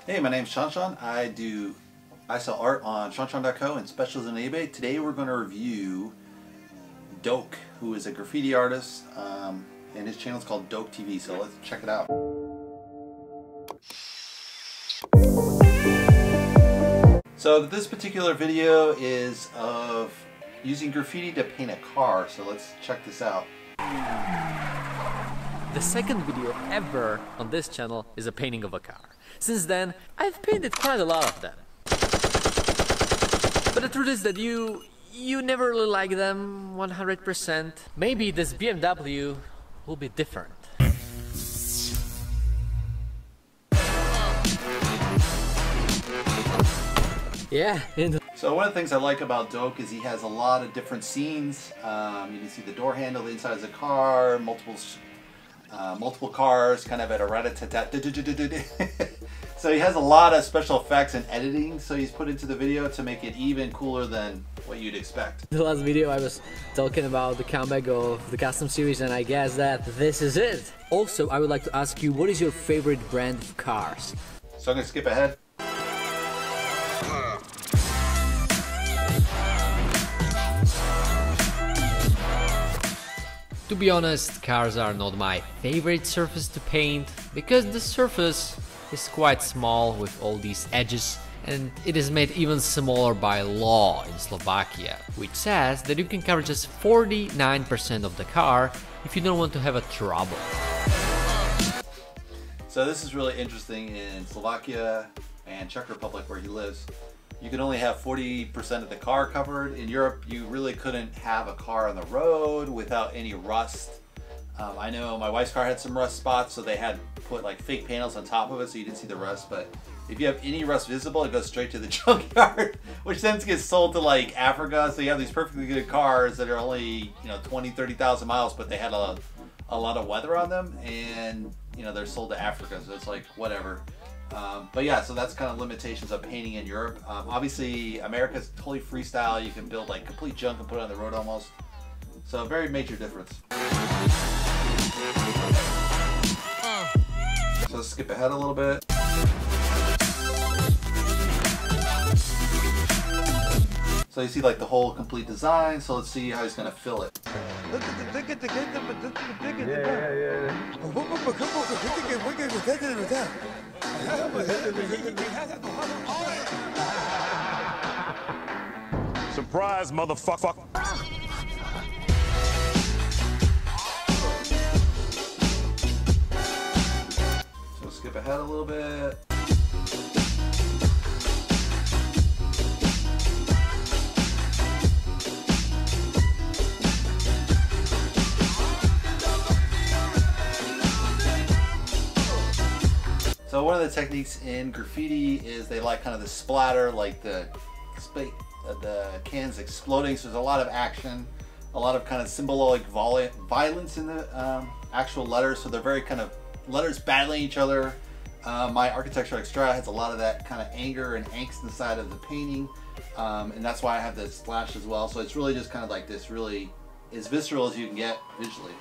Hey, my name's ShawNshawN. I sell art on ShawNshawN.co and specials on eBay. Today we're going to review Doke, who is a graffiti artist, and his channel is called Doke TV. So let's check it out. So this particular video is of using graffiti to paint a car. So let's check this out. The second video ever on this channel is a painting of a car. Since then, I've painted quite a lot of them. But the truth is that you never really like them 100%. Maybe this BMW will be different. Yeah. So one of the things I like about Doke is he has a lot of different scenes. You can see the door handle, the inside of the car, multiple cars, kind of at a rat-a-tat-tat. So he has a lot of special effects and editing, so he's put into the video to make it even cooler than what you'd expect. The last video I was talking about the comeback of the custom series, and I guess that this is it. Also, I would like to ask you, what is your favorite brand of cars? So I'm going to skip ahead. To be honest, cars are not my favorite surface to paint, because the surface is quite small with all these edges, and it is made even smaller by law in Slovakia, which says that you can cover just 49% of the car if you don't want to have a trouble. So this is really interesting. In Slovakia and Czech Republic, where he lives, you can only have 40% of the car covered. In Europe, you really couldn't have a car on the road without any rust. I know my wife's car had some rust spots, so they had put like fake panels on top of it so you didn't see the rust. But if you have any rust visible, it goes straight to the junkyard, which then gets sold to like Africa. So you have these perfectly good cars that are only 20, 30,000 miles, but they had a lot of weather on them, and they're sold to Africa. So it's like whatever. But yeah, so that's kind of limitations of painting in Europe. Obviously, America's totally freestyle. You can build like complete junk and put it on the road almost. So a very major difference. So let's skip ahead a little bit. So you see like the whole complete design. So let's see how he's gonna fill it. Surprise, motherfucker. So skip ahead a little bit. So one of the techniques in graffiti is they like kind of the splatter, like the cans exploding. So there's a lot of action, a lot of kind of symbolic violence in the actual letters. So they're very kind of letters battling each other. My Architecture Extra has a lot of that kind of anger and angst inside of the painting. And that's why I have the splash as well. So it's really just kind of like this, really as visceral as you can get visually.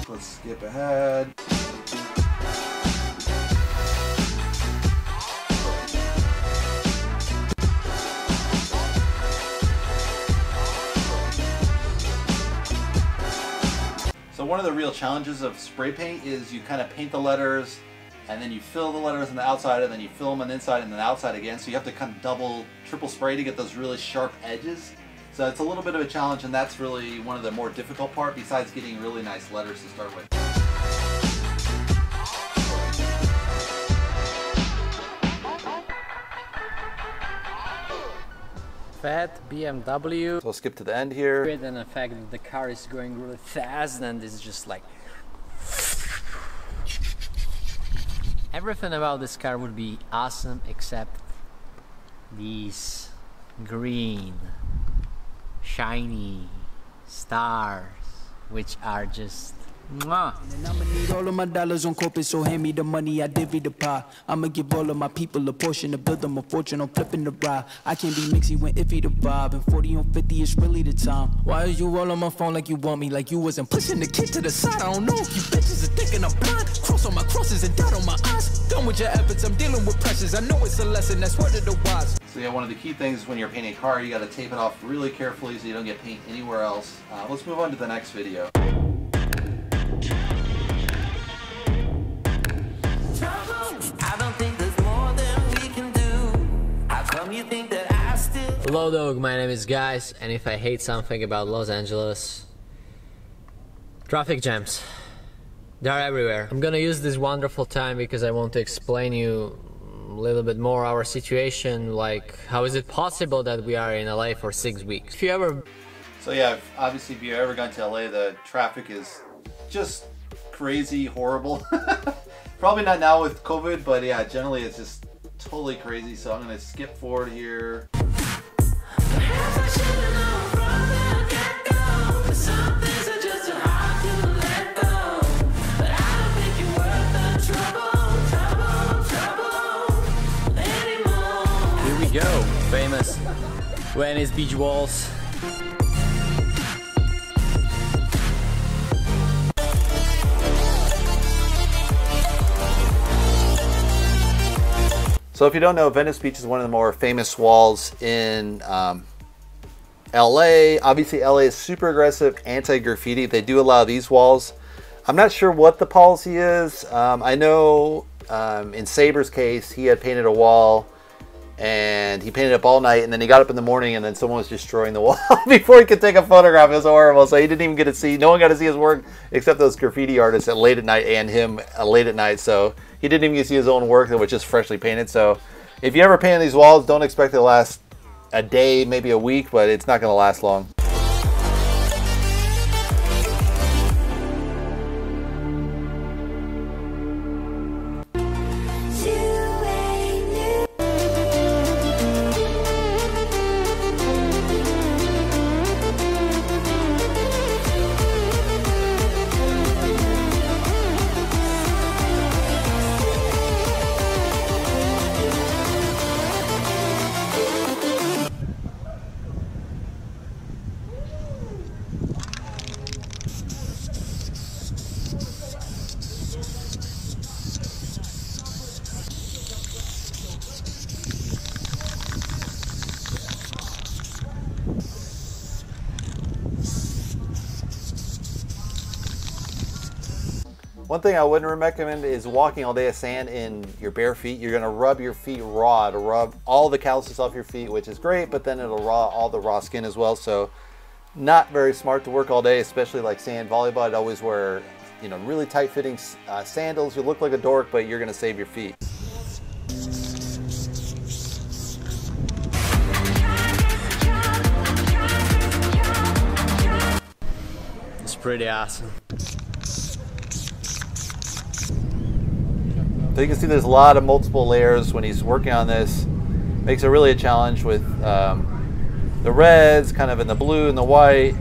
Let's skip ahead. So one of the real challenges of spray paint is you kind of paint the letters and then you fill the letters on the outside and then you fill them on the inside and then the outside again. So you have to kind of double, triple spray to get those really sharp edges. So it's a little bit of a challenge, and that's really one of the more difficult part besides getting really nice letters to start with. Fat BMW. So I'll skip to the end here. Great, and the fact that the car is going really fast and it's just like everything about this car would be awesome except these green shiny stars, which are just mwah. And I'ma need all of my dollars on corporate, so hand me the money, I divvy the pie. I'ma give all of my people a portion to build them a fortune on flipping the ride. I can't be mixy when iffy the vibe, and 40 on 50 is really the time. Why is you all on my phone like you want me, like you wasn't pushing the kid to the side? I don't know if you bitches are thinking I'm blind. Cross on my crosses and dot on my eyes. Don't done with your efforts, I'm dealing with pressures. I know it's a lesson, that's word of the wise. So yeah, one of the key things when you're painting a car, you got to tape it off really carefully so you don't get paint anywhere else. Let's move on to the next video. Hello Doke, my name is Guys, and if I hate something about Los Angeles, traffic jams. They're everywhere. I'm gonna use this wonderful time because I want to explain you a little bit more our situation, like how is it possible that we are in LA for 6 weeks. If you ever... So yeah, obviously if you've ever gone to LA, the traffic is just crazy, horrible. Probably not now with COVID, but yeah, generally it's just totally crazy. So I'm gonna skip forward here. Here we go, famous Venice beach walls. So if you don't know, Venice Beach is one of the more famous walls in LA. Obviously LA is super aggressive anti-graffiti. They do allow these walls. I'm not sure what the policy is. I know in Saber's case, he had painted a wall and he painted up all night, and then he got up in the morning and then someone was destroying the wall before he could take a photograph. It was horrible. So he didn't even get to see, no one got to see his work except those graffiti artists at late at night and him late at night. So he didn't even get to see his own work that was just freshly painted. So if you ever paint these walls, don't expect it to last a day, maybe a week, but it's not going to last long. One thing I wouldn't recommend is walking all day of sand in your bare feet. You're gonna rub your feet raw. It'll rub all the calluses off your feet, which is great, but then it'll raw all the raw skin as well. So not very smart to work all day, especially like sand volleyball. I'd always wear, you know, really tight fitting sandals. You look like a dork, but you're gonna save your feet. It's pretty awesome. So you can see there's a lot of multiple layers when he's working on this. Makes it really a challenge with the reds, kind of in the blue and the white.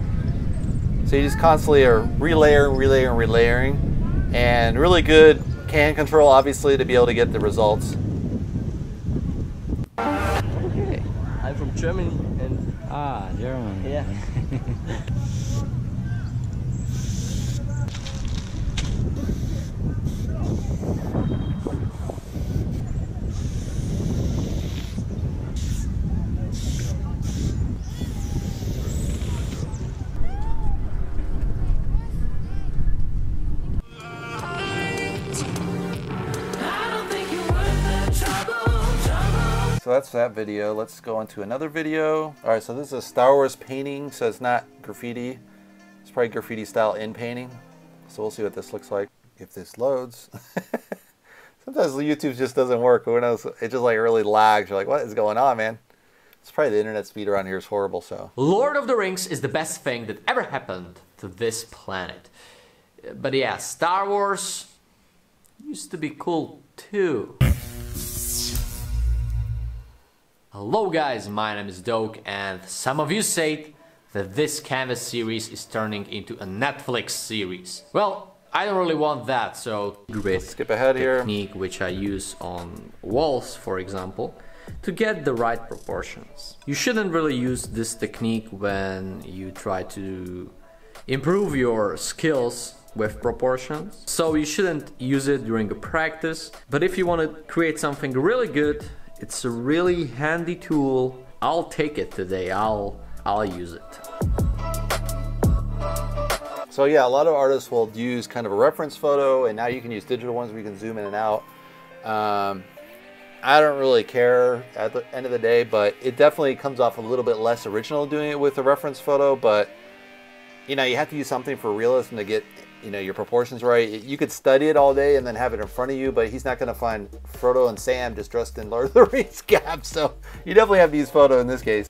So you just constantly are relayering, and really good can control, obviously, to be able to get the results. Okay, I'm from Germany and... Ah, German. Yeah. So that's that video. Let's go on to another video. All right, so this is a Star Wars painting, so it's not graffiti. It's probably graffiti style in painting. So we'll see what this looks like if this loads. Sometimes YouTube just doesn't work. Who knows? It just like really lags. You're like, what is going on, man? It's probably the internet speed around here is horrible, so. Lord of the Rings is the best thing that ever happened to this planet. But yeah, Star Wars used to be cool too. Hello guys, my name is Doke, and some of you said that this canvas series is turning into a Netflix series. Well, I don't really want that, so Let's skip ahead here. Technique which I use on walls, for example, to get the right proportions. You shouldn't really use this technique when you try to improve your skills with proportions, so you shouldn't use it during a practice. But if you want to create something really good, it's a really handy tool. I'll take it today. I'll use it. So yeah, a lot of artists will use kind of a reference photo, and now you can use digital ones where you can zoom in and out. I don't really care at the end of the day, but it definitely comes off a little bit less original doing it with a reference photo. But you know, you have to use something for realism to get, you know, your proportions right. You could study it all day and then have it in front of you, but he's not going to find Frodo and Sam just dressed in Lord of the Rings caps. So you definitely have to use photo in this case.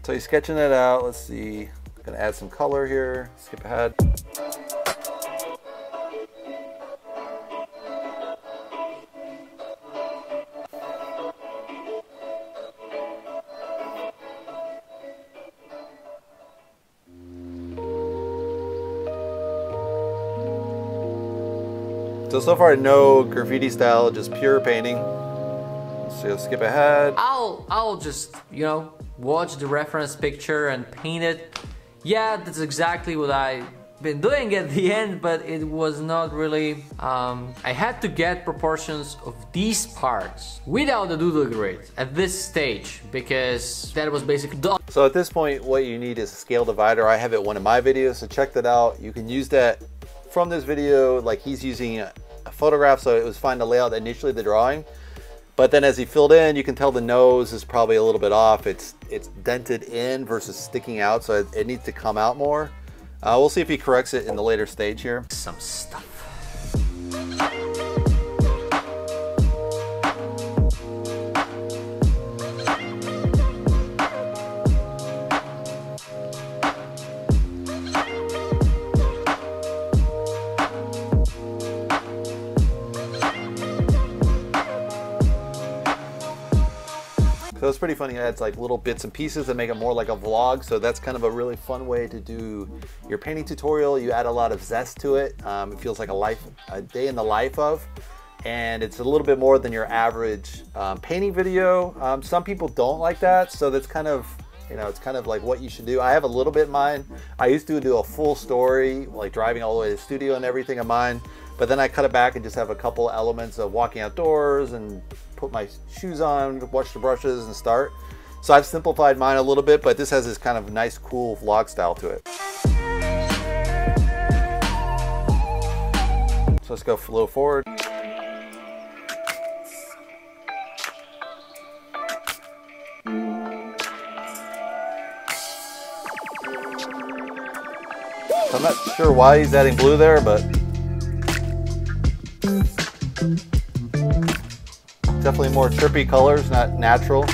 So he's sketching it out. Let's see. I'm going to add some color here. Skip ahead. So far no graffiti style, just pure painting. So skip ahead. I'll just, you know, watch the reference picture and paint it. Yeah, that's exactly what I've been doing at the end, but it was not really... I had to get proportions of these parts without the doodle grid at this stage, because that was basically done. So at this point, what you need is a scale divider. I have it in one of my videos, so check that out. You can use that from this video, like he's using a photograph, so it was fine to lay out initially the drawing. But then as he filled in, you can tell the nose is probably a little bit off. It's dented in versus sticking out, so it needs to come out more. We'll see if he corrects it in the later stage here. Some stuff. So it's pretty funny. It adds like little bits and pieces that make it more like a vlog. So that's kind of a really fun way to do your painting tutorial. You add a lot of zest to it. It feels like a day in the life of, and it's a little bit more than your average painting video. Some people don't like that, so that's kind of, you know, it's kind of like what you should do. I have a little bit in mine. I used to do a full story, like driving all the way to the studio and everything of mine, but then I cut it back and just have a couple elements of walking outdoors and put my shoes on, wash the brushes, and start. So I've simplified mine a little bit, but this has this kind of nice, cool vlog style to it. So let's go a little forward. So I'm not sure why he's adding blue there, but definitely more trippy colors, not natural.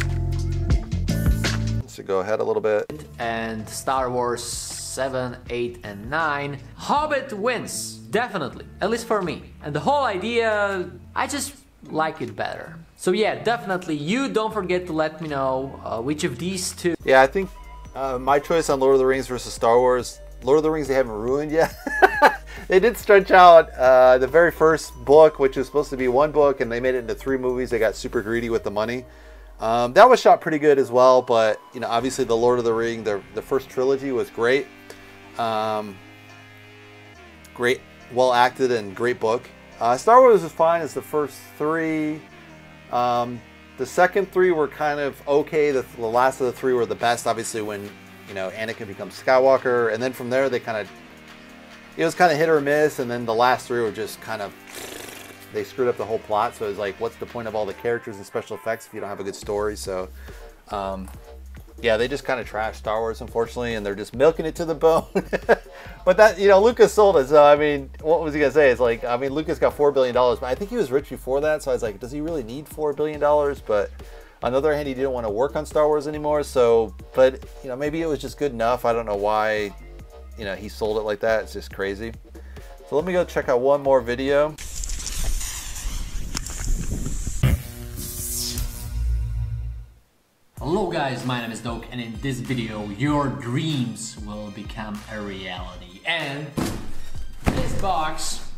So go ahead a little bit. And Star Wars 7, 8, and 9. Hobbit wins, definitely, at least for me. And the whole idea, I just like it better. So yeah, definitely, you don't forget to let me know which of these two. Yeah, I think my choice on Lord of the Rings versus Star Wars, Lord of the Rings they haven't ruined yet. They did stretch out the very first book, which was supposed to be one book, and they made it into 3 movies. They got super greedy with the money. That was shot pretty good as well, but you know, obviously the Lord of the Ring, the first trilogy was great. Great, well acted, and great book. Star Wars was fine as the first 3. The second 3 were kind of okay. The last of the 3 were the best, obviously, when, you know, Anakin becomes Skywalker, and then from there they kind of, it was kind of hit or miss, and then the last 3 were just kind of, they screwed up the whole plot. So it was like, what's the point of all the characters and special effects if you don't have a good story? So yeah, they just kind of trashed Star Wars, unfortunately, and they're just milking it to the bone. But that, you know, Lucas sold it, so I mean, what was he gonna say? It's like, I mean, Lucas got $4 billion, but I think he was rich before that, so I was like, does he really need $4 billion? But on the other hand, he didn't want to work on Star Wars anymore, so, but, you know, maybe it was just good enough. I don't know why, you know, he sold it like that. It's just crazy. So let me go check out one more video. Hello guys, my name is Doke, and in this video your dreams will become a reality, and this box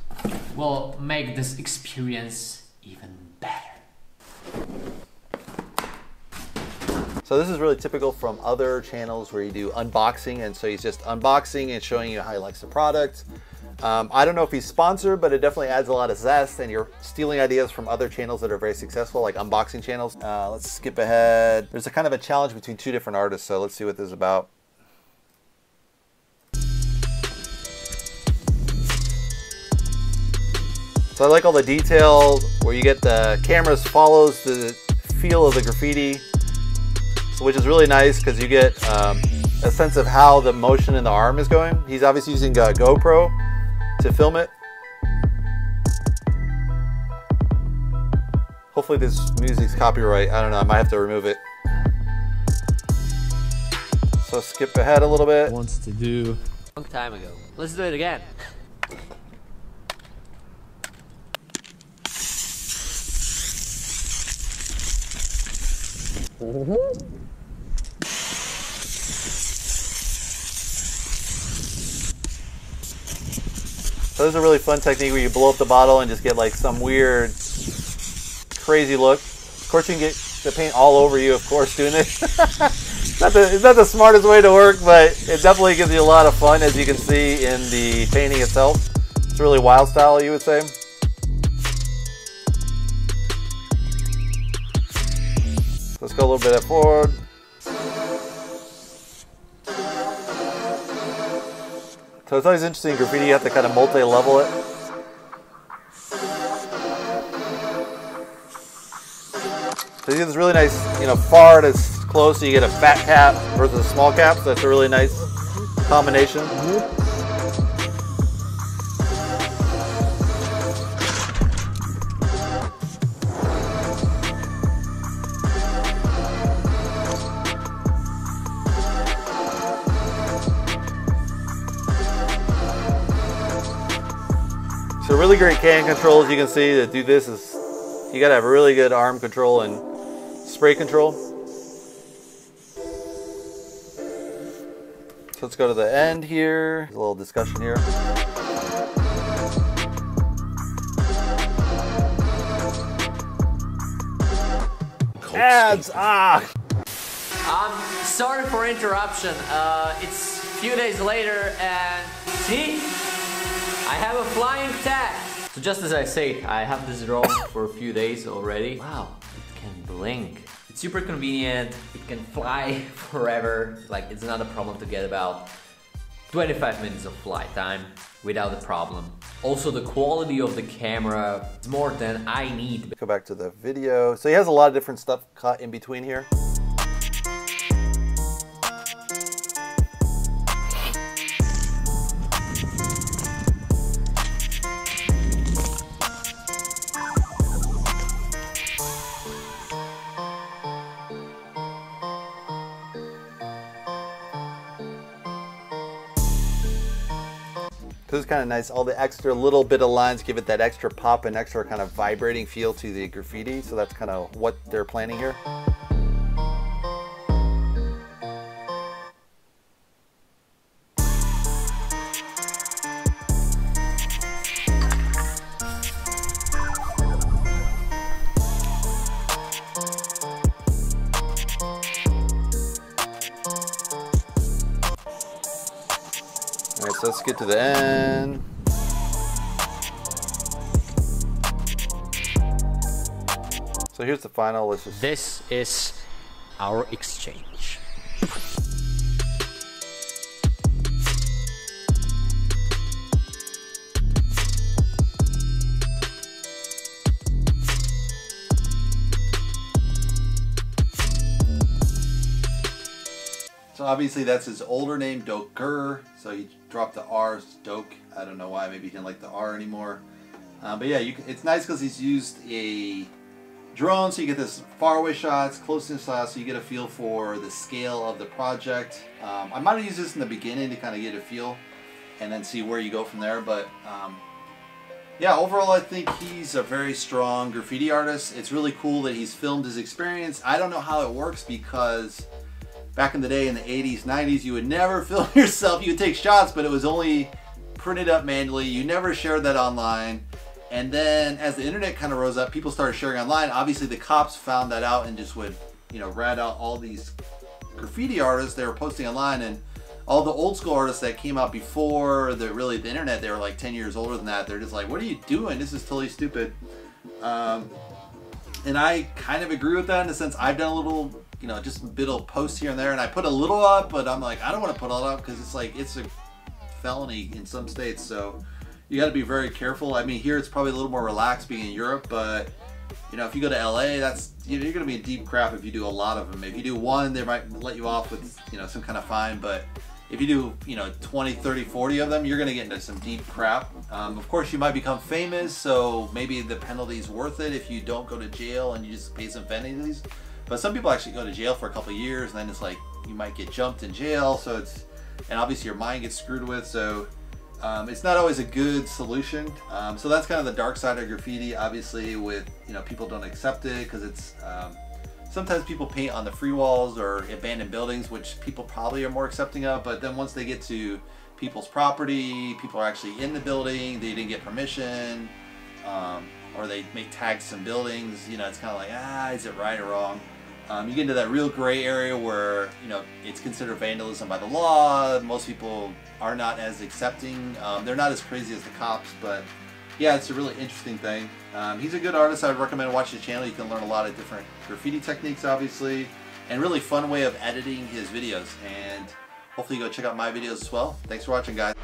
will make this experience even better. So this is really typical from other channels where you do unboxing, and so he's just unboxing and showing you how he likes the product. I don't know if he's sponsored, but it definitely adds a lot of zest, and you're stealing ideas from other channels that are very successful, like unboxing channels. Let's skip ahead. There's a kind of a challenge between two different artists, so let's see what this is about. So I like all the detail where you get the cameras follows the feel of the graffiti, so which is really nice because you get a sense of how the motion in the arm is going. He's obviously using a GoPro to film it. Hopefully this music's copyright. I don't know, I might have to remove it. So skip ahead a little bit. Wants to do a long time ago. Let's do it again. So this is a really fun technique where you blow up the bottle and just get like some weird, crazy look. Of course, you can get the paint all over you, of course, doing this. It's not the smartest way to work, but it definitely gives you a lot of fun, as you can see in the painting itself. It's really wild style, you would say. Let's go a little bit forward. So it's always interesting in graffiti, you have to kind of multi-level it. So you get this really nice, far that's close, so you get a fat cap versus a small cap, so that's a really nice combination. So really great can control, as you can see. To do this is, you gotta have really good arm control and spray control. So let's go to the end here. There's a little discussion here. Ads! Sorry for interruption. It's a few days later and see? I have a flying tag. So just as I say, I have this drone for a few days already. Wow, it can blink. It's super convenient. It can fly forever. Like, it's not a problem to get about 25 minutes of flight time without a problem. Also, the quality of the camera is more than I need. Go back to the video. So he has a lot of different stuff cut in between here. This is kind of nice. All the extra little bit of lines give it that extra pop and extra kind of vibrating feel to the graffiti. So that's kind of what they're planning here. Alright, so let's get to the end. So here's the final. This is our exchange. So obviously that's his older name, Doke. So he dropped the R, it's Doke. I don't know why, maybe he didn't like the R anymore. But yeah, it's nice because he's used a drone, so you get this faraway shots, close-in shots, so you get a feel for the scale of the project. I might have used this in the beginning to kind of get a feel and then see where you go from there. But yeah, overall I think he's a very strong graffiti artist. It's really cool that he's filmed his experience. I don't know how it works because back in the day, in the 80s, 90s, you would never film yourself. You would take shots, but it was only printed up manually. You never shared that online. And then as the internet kind of rose up, people started sharing online. Obviously, the cops found that out and just would, read out all these graffiti artists they were posting online, and all the old school artists that came out before the internet, they were like 10 years older than that. They're just like, what are you doing? This is totally stupid. And I kind of agree with that in the sense I've done a little, just little posts here and there, and I put a little up, but I'm like, I don't want to put all up because it's a felony in some states, so you got to be very careful. I mean, here it's probably a little more relaxed being in Europe, but if you go to LA, that's you're going to be in deep crap if you do a lot of them. If you do one, they might let you off with some kind of fine, but if you do 20, 30, 40 of them, you're going to get into some deep crap. Of course, you might become famous, so maybe the penalty's worth it if you don't go to jail and you just pay some penalties. But some people actually go to jail for a couple of years, and then it's like you might get jumped in jail, so and obviously your mind gets screwed with, so it's not always a good solution. So that's kind of the dark side of graffiti, obviously, with people don't accept it because it's sometimes people paint on the free walls or abandoned buildings, which people probably are more accepting of, but then once they get to people's property, people are actually in the building, they didn't get permission, or they make tags some buildings, it's kind of like, is it right or wrong? You get into that real gray area where, it's considered vandalism by the law. Most people are not as accepting. They're not as crazy as the cops, but yeah, it's a really interesting thing. He's a good artist. I would recommend watching the channel. You can learn a lot of different graffiti techniques, obviously, and really fun way of editing his videos. And hopefully you go check out my videos as well. Thanks for watching, guys.